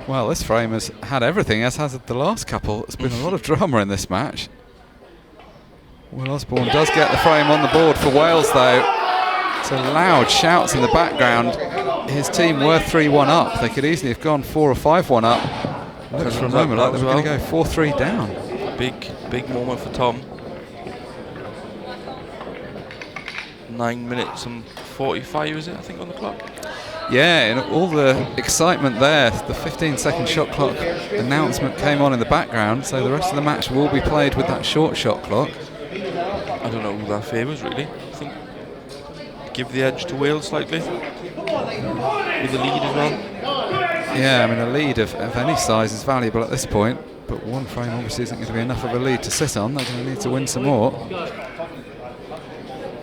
Well, this frame has had everything, as has the last couple. There's been a lot of drama in this match. Will Osborne does get the frame on the board for Wales, though. So loud shouts in the background. His team were 3-1 up. They could easily have gone 4 or 5-1 up. Looks for a moment like they were going to go 4-3 down. Big moment for Tom. 9 minutes and 45 is it, I think, on the clock? Yeah, and all the excitement there. The 15-second shot clock announcement came on in the background, so the rest of the match will be played with that short shot clock. I don't know who that favours, really. I think give the edge to Wales slightly with the lead as well. Yeah, I mean, a lead of any size is valuable at this point, but one frame obviously isn't going to be enough of a lead to sit on. They're going to need to win some more.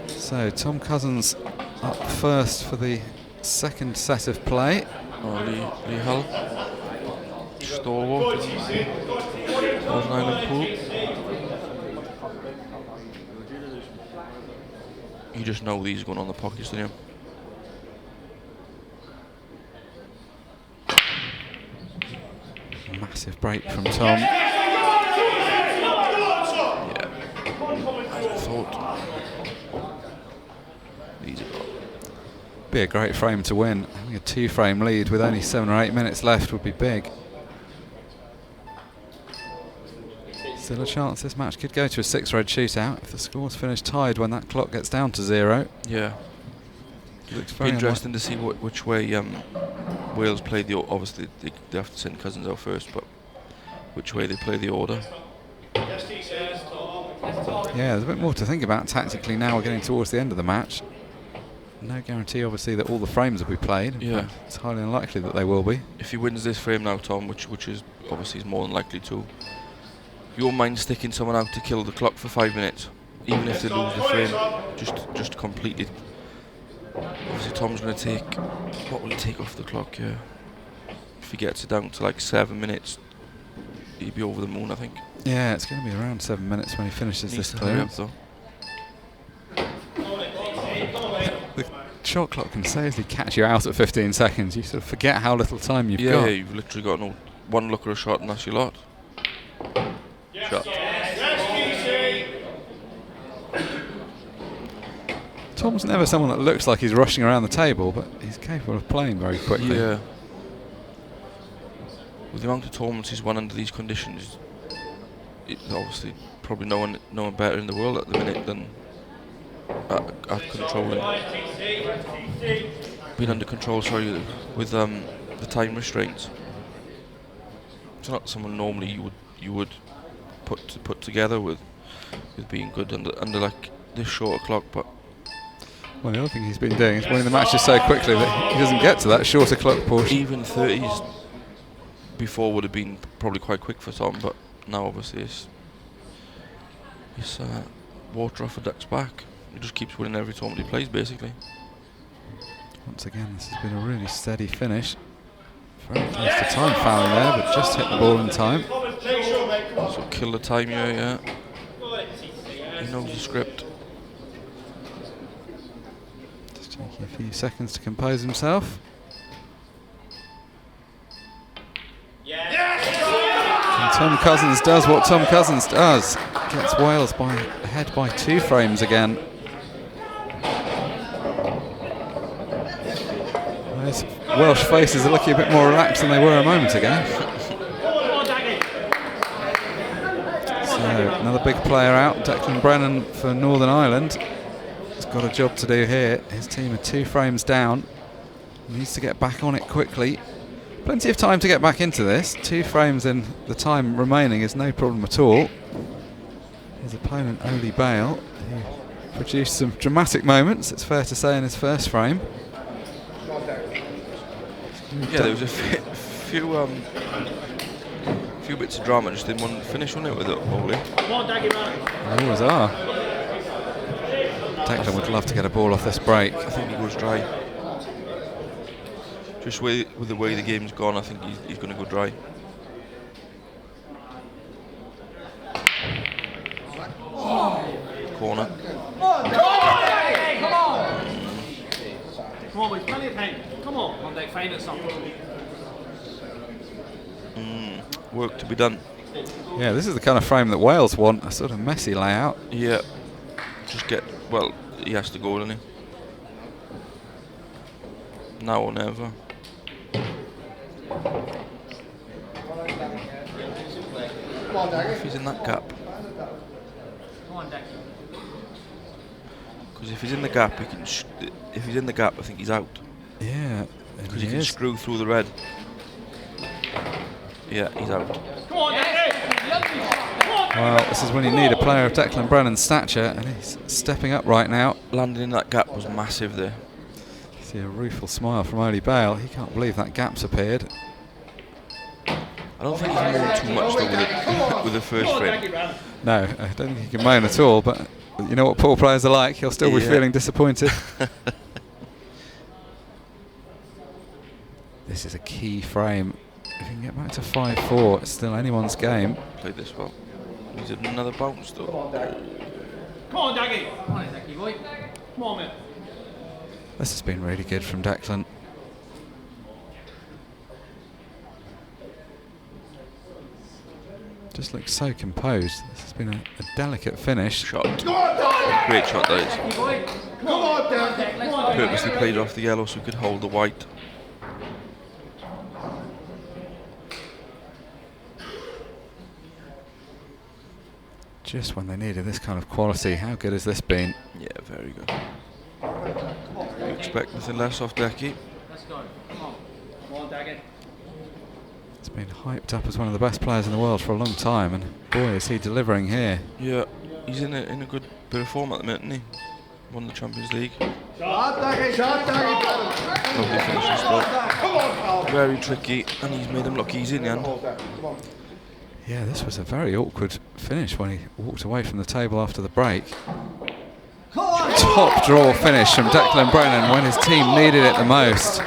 So Tom Cousins up first for the second set of play. Oh, Lee Hull, stalwart, Northern Ireland pool. You just know these are going on the pockets, don't you? Massive break from Tom. Yeah. I thought these are gone. Be a great frame to win. Having a 2-frame lead with only 7 or 8 minutes left would be big. Still a chance this match could go to a 6-red shootout if the scores finish tied when that clock gets down to 0. Yeah. Looks very Interesting to see which way Wales play the. Obviously, they have to send Cousins out first, but which way they play the order. Yeah, there's a bit more to think about tactically now. We're getting towards the end of the match. no guarantee, obviously, that all the frames will be played. In fact, it's highly unlikely that they will be. If he wins this frame now, Tom, which is obviously is more than likely to, you won't mind sticking someone out to kill the clock for 5 minutes, even if they lose the frame, just completely. Obviously, Tom's going to take, what will he take off the clock? Yeah, if he gets it down to like 7 minutes, he'd be over the moon, I think. Yeah, it's going to be around 7 minutes when he finishes this clearance. The shot clock can seriously catch you out at 15 seconds. You sort of forget how little time you've got. Yeah, you've literally got no one look or a shot, and that's your lot. Shot. Tom's never someone that looks like he's rushing around the table, but he's capable of playing very quickly. Yeah. With the amount of tournaments he's won under these conditions, obviously probably no one better in the world at the minute than at controlling. Being under control, sorry, with the time restraints. It's not someone normally you would put together with being good under like this shorter clock, but. Well, the other thing he's been doing is winning the matches so quickly that he doesn't get to that shorter clock portion. Even 30s before would have been probably quite quick for Tom, but now obviously it's water off a duck's back. He just keeps winning every tournament he plays, basically. Once again, this has been a really steady finish. Very close to time fouling there, but just hit the ball in time. So kill the time here, yeah. He knows the script. Just taking a few seconds to compose himself. And Tom Cousins does what Tom Cousins does. Gets Wales ahead by 2 frames again. Those Welsh faces are looking a bit more relaxed than they were a moment ago. So another big player out, Declan Brennan for Northern Ireland. He's got a job to do here. His team are 2 frames down. He needs to get back on it quickly. Plenty of time to get back into this. 2 frames in the time remaining is no problem at all. His opponent, Oli Bale, who produced some dramatic moments, it's fair to say, in his first frame. Yeah, there was a few bits of drama just in one finish, wasn't it, with it, Oli? There always are. Declan would love to get a ball off this break. I think he goes dry. Just with the way the game's gone, I think he's going to go dry. Corner. Come on, boys, plenty of time. Come on deck, find it something. Work to be done. Yeah, this is the kind of frame that Wales want, a sort of messy layout. Yeah. Well, he has to go, doesn't he? Now or never. If he's in that gap. Come on, Deck. Because if he's in the gap, if he's in the gap, I think he's out. Yeah, Because he can screw through the red. Yeah, he's out. Come on, Deck. Well, this is when you need a player of Declan Brennan's stature, and he's stepping up right now. Landing in that gap was massive there. See a rueful smile from Oli Bale. He can't believe that gap's appeared. I don't think he's moaned too much though with the first frame. No, I don't think he can moan at all, but you know what poor players are like, he'll still be feeling disappointed. This is a key frame. If he can get back to 5-4, it's still anyone's game. Played this well. He's another bounce though. Come on, Daggy. Come on, Daggy boy. Come on, man. This has been really good from Declan. Just looks so composed. This has been a delicate finish. Shot. Great shot that is. Come on, Daggy. Purposely played off the yellow so he could hold the white. Just when they needed this kind of quality. How good has this been? Yeah, very good. You expect nothing less off Decky. Let's go. Come on, Daggy. It's been hyped up as one of the best players in the world for a long time, and boy is he delivering here. Yeah, he's in a good bit of form at the minute, isn't he? Won the Champions League. Shot, Dougie. Lovely finishing stroke. Come on, Carl. Very tricky, and he's made him look easy in the end. Come on. Yeah, this was a very awkward finish when he walked away from the table after the break. Top draw finish from Declan Brennan when his team needed it the most.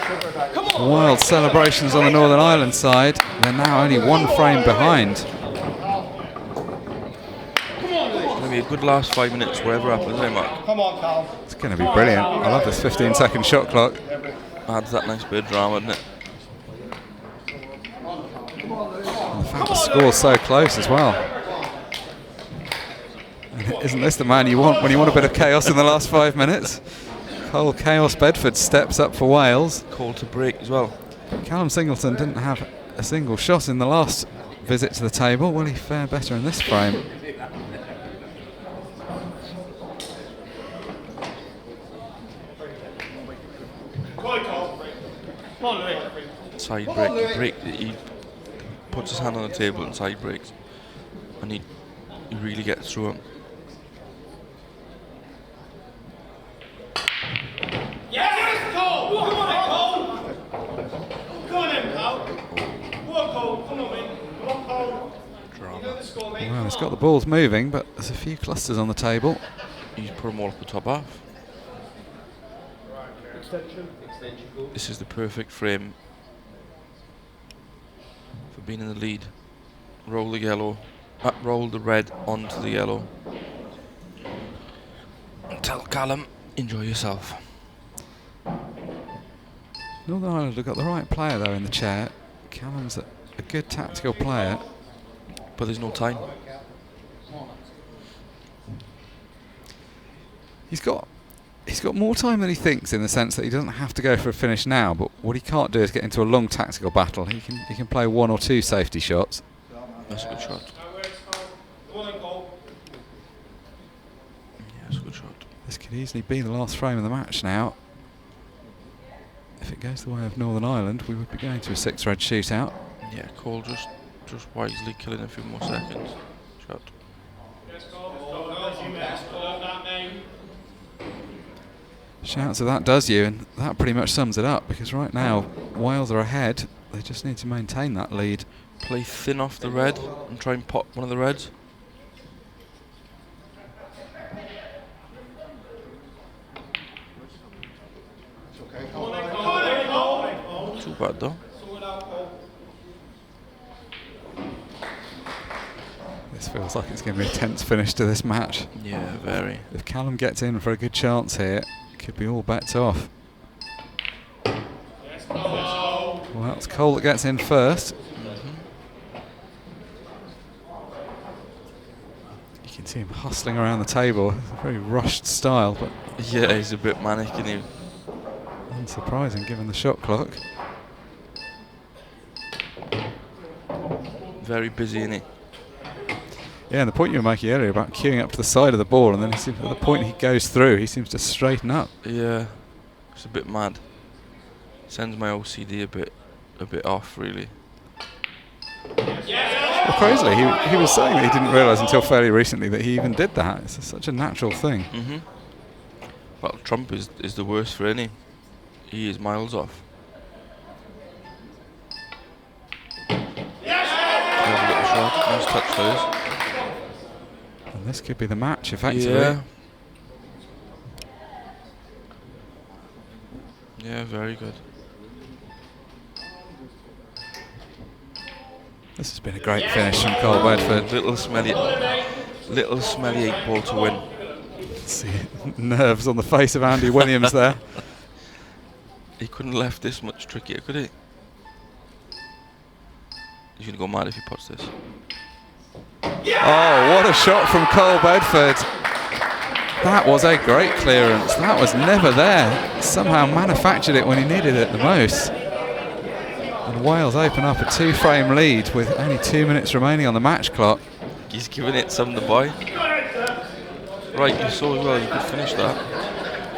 Wild celebrations on the Northern Ireland side. They're now only 1 frame behind. It's going to be a good last 5 minutes, whatever happens, eh, Mark? Come on, Carl. It's going to be brilliant. I love this 15-second shot clock. Adds that nice bit of drama, doesn't it? And the fact the score's so close as well. And isn't this the man you want when you want a bit of chaos in the last 5 minutes? Cole Chaos Bedford steps up for Wales. Call to break as well. Callum Singleton didn't have a single shot in the last visit to the table. Will he fare better in this frame? Side break. He puts his hand on the table and side breaks, and he really gets through him. Yes, Cole! Come on, Cole! Come on in, Cole. Come on, Cole. Come on, mate. Come on, Cole. You know the score, mate. Well, he's got the balls moving, but there's a few clusters on the table. He's put them all up the top half. This is the perfect frame for being in the lead. Roll the yellow, roll the red onto the yellow. And tell Callum, enjoy yourself. Northern Ireland have got the right player though in the chair. Callum's a good tactical player. But there's no time. He's got more time than he thinks in the sense that he doesn't have to go for a finish now, but what he can't do is get into a long tactical battle. He can play 1 or 2 safety shots. That's a good shot. Yeah, that's a good shot. This could easily be the last frame of the match now. If it goes the way of Northern Ireland, we would be going to a 6-red shootout. Yeah, Cole just wisely killing a few more seconds. Shot. Shouts of that does you, and that pretty much sums it up, because right now Wales are ahead. They just need to maintain that lead. Play thin off the red and try and pop one of the reds. Too bad though. This feels like it's going to be a tense finish to this match. Yeah, very. If Callum gets in for a good chance here, it could be all bets off. Well, it's Cole that gets in first. You can see him hustling around the table. It's a very rushed style, but Yeah, he's a bit manic, isn't he? unsurprising given the shot clock. Very busy, isn't he? Yeah, and the point you were making earlier about queuing up to the side of the ball, and then he seems, at the point he goes through, he seems to straighten up. Yeah, it's a bit mad. Sends my OCD a bit off, really. Well, crazily, he was saying that he didn't realise until fairly recently that he even did that. It's such a natural thing. Well, Trump is the worst for any. He is miles off. Lovely little shot, nice touch for his. And this could be the match, effectively. Yeah. Yeah, very good. This has been a great finish from Cole Bedford. Little smelly 8-ball to win. See nerves on the face of Andy Williams there. He couldn't have left this much trickier, could he? He's going to go mad if he puts this. Oh, what a shot from Cole Bedford. That was a great clearance. That was never there. Somehow manufactured it when he needed it the most. And Wales open up a 2-frame lead with only 2 minutes remaining on the match clock. He's giving it some, the boy. Right, you saw as well, you could finish that.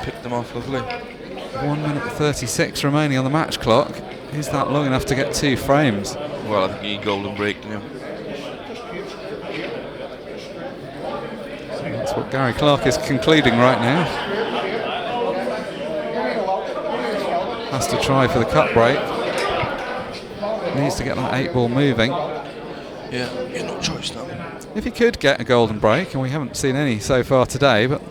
Picked them off lovely. 1 minute 36 remaining on the match clock. Is that long enough to get 2 frames? Well, I think you need golden break, didn't you? That's what Gary Clark is concluding right now. has to try for the cut break. Needs to get that 8-ball moving. Yeah, he's no choice now. If he could get a golden break, and we haven't seen any so far today, but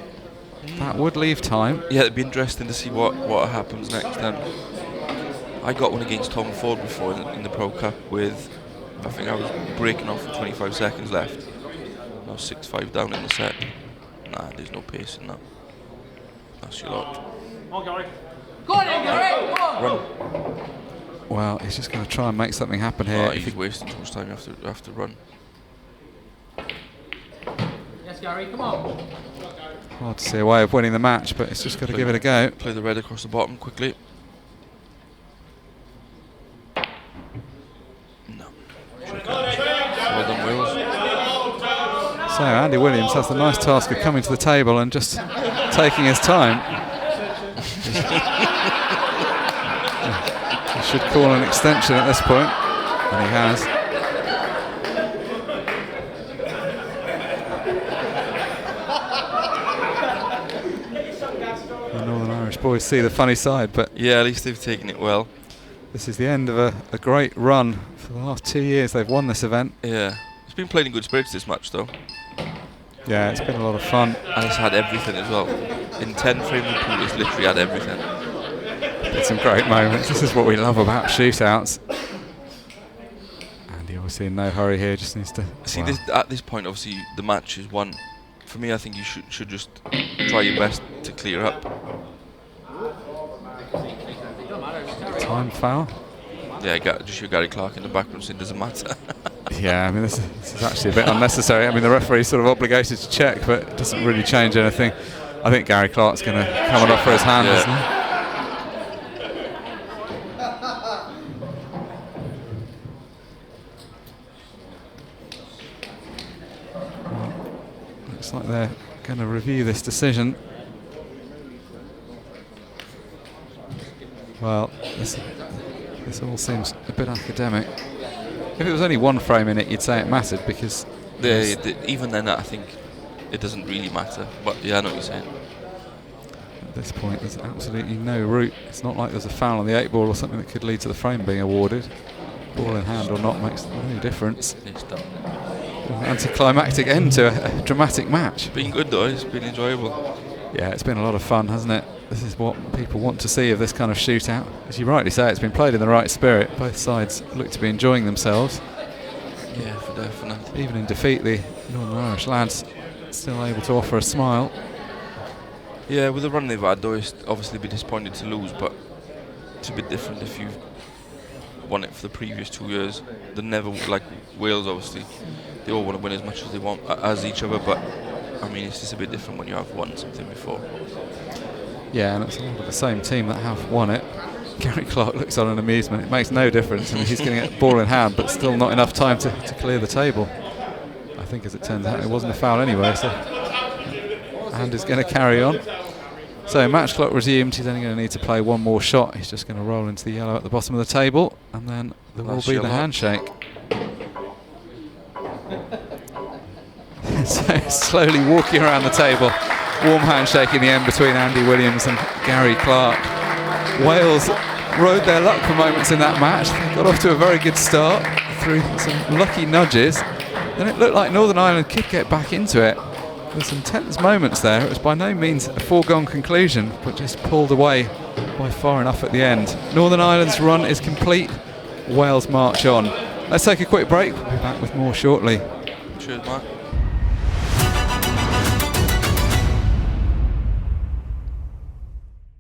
that would leave time. Yeah, it'd be interesting to see what happens next. I got one against Tom Ford before in the Pro Cup with, I think I was breaking off with 25 seconds left. I was 6-5 down in the set. Nah, there's no pace in that. That's your lot. On, Gary. Run. Well, he's just going to try and make something happen here. Oh, he's wasting too much time. You have to run. Yes, Gary, come on. Hard to see a way of winning the match, but it's just got to give it a go. Play the red across the bottom quickly. No. Well done, Wales. So Andy Williams has the nice task of coming to the table and just taking his time. He should call an extension at this point, and he has. The Northern Irish boys see the funny side, but Yeah, at least they've taken it well. this is the end of a great run. For the last 2 years they've won this event. Yeah. It's been played in good spirits, this match, though. Yeah, it's been a lot of fun. And it's had everything as well. In 10 frames of pool, it's literally had everything. It's some great moments. This is what we love about shootouts. Andy obviously in no hurry here, just needs to... See, well, at this point, obviously, the match is won. For me, I think you should just try your best to clear up. time foul. Yeah, just your Gary Clark in the background saying doesn't matter. Yeah, I mean, this is actually a bit unnecessary. I mean, the referee's sort of obligated to check, but it doesn't really change anything. I think Gary Clark's going to come and offer his hand, isn't he? Well, looks like they're going to review this decision. Well, this all seems a bit academic. If it was only one frame in it, you'd say it mattered, because even then, I think it doesn't really matter. But yeah, I know what you're saying. At this point, there's absolutely no route. It's not like there's a foul on the 8-ball or something that could lead to the frame being awarded. Ball in hand or not makes no difference. It's done. An anticlimactic end to a dramatic match. It's been good though. It's been enjoyable. Yeah, it's been a lot of fun, hasn't it? This is what people want to see of this kind of shootout. As you rightly say, it's been played in the right spirit. Both sides look to be enjoying themselves. Yeah, for definite. Even in defeat, the Northern Irish lads still able to offer a smile. Yeah, with the run they've had though, it's obviously be disappointed to lose, but it's a bit different if you've won it for the previous 2 years. They never, like Wales obviously, they all want to win as much as they want as each other, but I mean it's just a bit different when you have won something before. Yeah, and it's a lot of the same team that have won it. Gary Clark looks on in amusement. It makes no difference. I mean, he's going to get ball in hand, but still not enough time to clear the table. I think, as it turns out, it wasn't a foul anyway, so Andy's going to carry on. So match clock resumed. He's only going to need to play one more shot. He's just going to roll into the yellow at the bottom of the table, and then there will be the handshake. So slowly walking around the table, warm handshake in the end between Andy Williams and Gary Clark. Wales rode their luck for moments in that match. They got off to a very good start through some lucky nudges. Then it looked like Northern Ireland could get back into it. There were some tense moments there. It was by no means a foregone conclusion, but just pulled away by far enough at the end. Northern Ireland's run is complete. Wales march on. Let's take a quick break. We'll be back with more shortly. Cheers, Mark.